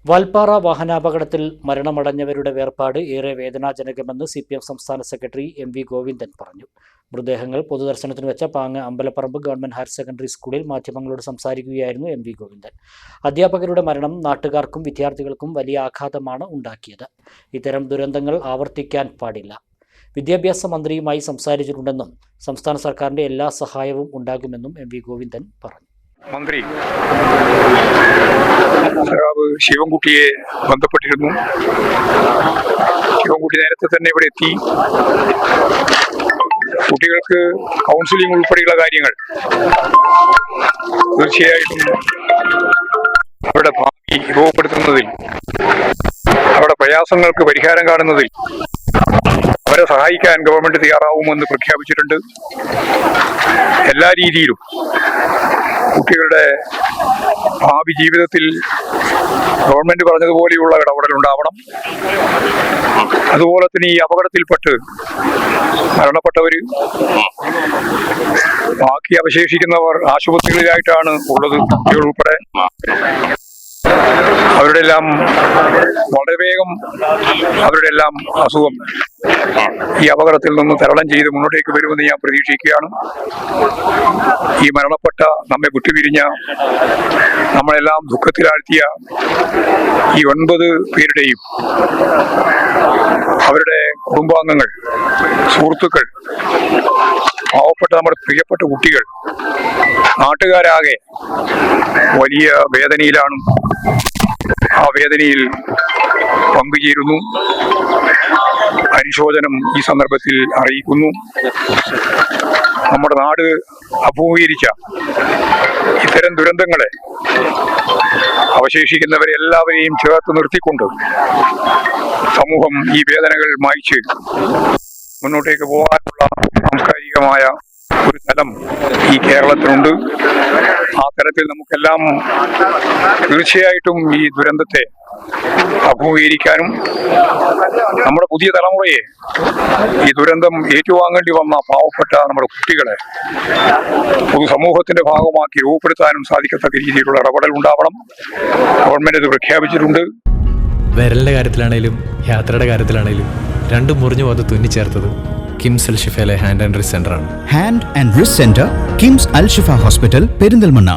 വാൽപ്പാറ വാഹനാപകടത്തിൽ മരണമടഞ്ഞവരുടെ വേർപാട് ഏറെ വേദനാജനകമെന്ന് CPM സംസ്ഥാന സെക്രട്ടറി MV ഗോവിന്ദൻ പറഞ്ഞു. മൃതദേഹങ്ങൾ പൊതുദർശനത്തിന് വെച്ച പാങ്ങ് അമ്പലപ്പറമ്പ് ഗവൺമെന്റ് ഹയർ സെക്കൻഡറി സ്കൂളിൽ മാധ്യമങ്ങളോട് സംസാരിക്കുകയായിരുന്നു MV ഗോവിന്ദൻ. അധ്യാപകരുടെ മരണം നാട്ടുകാർക്കും വിദ്യാർത്ഥികൾക്കും വലിയ ആഘാതമാണ് ഉണ്ടാക്കിയത്. ഇത്തരം ദുരന്തങ്ങൾ ആവർത്തിക്കാൻ പാടില്ല. വിദ്യാഭ്യാസ മന്ത്രിയുമായി സംസാരിച്ചിട്ടുണ്ടെന്നും സംസ്ഥാന സർക്കാരിന്റെ എല്ലാ സഹായവും ഉണ്ടാകുമെന്നും MV ഗോവിന്ദൻ പറഞ്ഞു. മന്ത്രി ശിവൻകുട്ടിയെ ബന്ധപ്പെട്ടിരുന്നു. ശിവൻകുട്ടി നേരത്തെ തന്നെ ഇവിടെ എത്തി. കുട്ടികൾക്ക് കൗൺസിലിംഗ് ഉൾപ്പെടെയുള്ള കാര്യങ്ങൾ തീർച്ചയായിട്ടും അവരുടെ ഭാവി രൂപപ്പെടുത്തുന്നതിൽ, അവരുടെ പ്രയാസങ്ങൾക്ക് പരിഹാരം കാണുന്നതിൽ അവരെ സഹായിക്കാൻ ഗവൺമെന്റ് തയ്യാറാവുമെന്ന് പ്രഖ്യാപിച്ചിട്ടുണ്ട്. എല്ലാ രീതിയിലും കുട്ടികളുടെ ഭാവി ജീവിതത്തിൽ ഗവൺമെന്റ് പറഞ്ഞതുപോലെയുള്ള ഇടപെടൽ ഉണ്ടാവണം. അതുപോലെ തന്നെ ഈ അപകടത്തിൽപ്പെട്ട് മരണപ്പെട്ടവര്, ബാക്കി അവശേഷിക്കുന്നവർ ആശുപത്രികളിലായിട്ടാണ് ഉള്ളത്. കുട്ടികൾ ഉൾപ്പെടെ അവരുടെ എല്ലാം വളരെ വേഗം അവരുടെ എല്ലാം അസുഖം ഈ അപകടത്തിൽ നിന്ന് തരണം ചെയ്ത് മുന്നോട്ടേക്ക് വരുമെന്ന് ഞാൻ പ്രതീക്ഷിക്കുകയാണ്. ഈ മരണപ്പെട്ട, നമ്മെ വിട്ടുപിരിഞ്ഞ, നമ്മളെല്ലാം ദുഃഖത്തിലാഴ്ത്തിയ ഈ 9 പേരുടെയും അവരുടെ കുടുംബാംഗങ്ങൾ, സുഹൃത്തുക്കൾ, പാവപ്പെട്ട നമ്മുടെ പ്രിയപ്പെട്ട കുട്ടികൾ, നാട്ടുകാരാകെ വലിയ വേദനയിലാണ്. ആ വേദനയിൽ പങ്കുചേരുന്നു. അനുശോചനം ഈ സന്ദർഭത്തിൽ അറിയിക്കുന്നു. നമ്മുടെ നാട് അഭിമുഖീകരിച്ച ഇത്തരം ദുരന്തങ്ങളെ, അവശേഷിക്കുന്നവരെ എല്ലാവരെയും ചേർത്ത് നിർത്തിക്കൊണ്ട് സമൂഹം ഈ വേദനകൾ മായ്ച്ച് മുന്നോട്ടേക്ക് പോകാനുള്ള സാംസ്കാരികമായ ഒരു തലം ഈ കേരളത്തിനുണ്ട്. ആ തലത്തിൽ നമുക്കെല്ലാം തീർച്ചയായിട്ടും ഈ ദുരന്തത്തെ അഭിമുഖീകരിക്കാനും നമ്മുടെ പുതിയ തലമുറയെ, ഈ ദുരന്തം ഏറ്റുവാങ്ങേണ്ടി വന്ന പാവപ്പെട്ട നമ്മുടെ കുട്ടികളെ പൊതുസമൂഹത്തിന്റെ ഭാഗമാക്കി രൂപപ്പെടുത്താനും സാധിക്കത്തക്ക രീതിയിലുള്ള ഇടപെടൽ ഉണ്ടാവണം. ഗവൺമെന്റ് ഇത് പ്രഖ്യാപിച്ചിട്ടുണ്ട്. വിരലിന്റെ കാര്യത്തിലാണേലും യാത്രയുടെ കാര്യത്തിലാണേലും രണ്ടും മുറിഞ്ഞു പോകാതെ തുന്നിച്ചേർത്തത് കിംസ് അൽ ഷിഫയിലെ ഹാൻഡ് ആൻഡ് റിസ്റ്റ് സെന്ററാണ്. Hand and wrist centre, KIMS Al Shifa hospital, Perinthalmanna.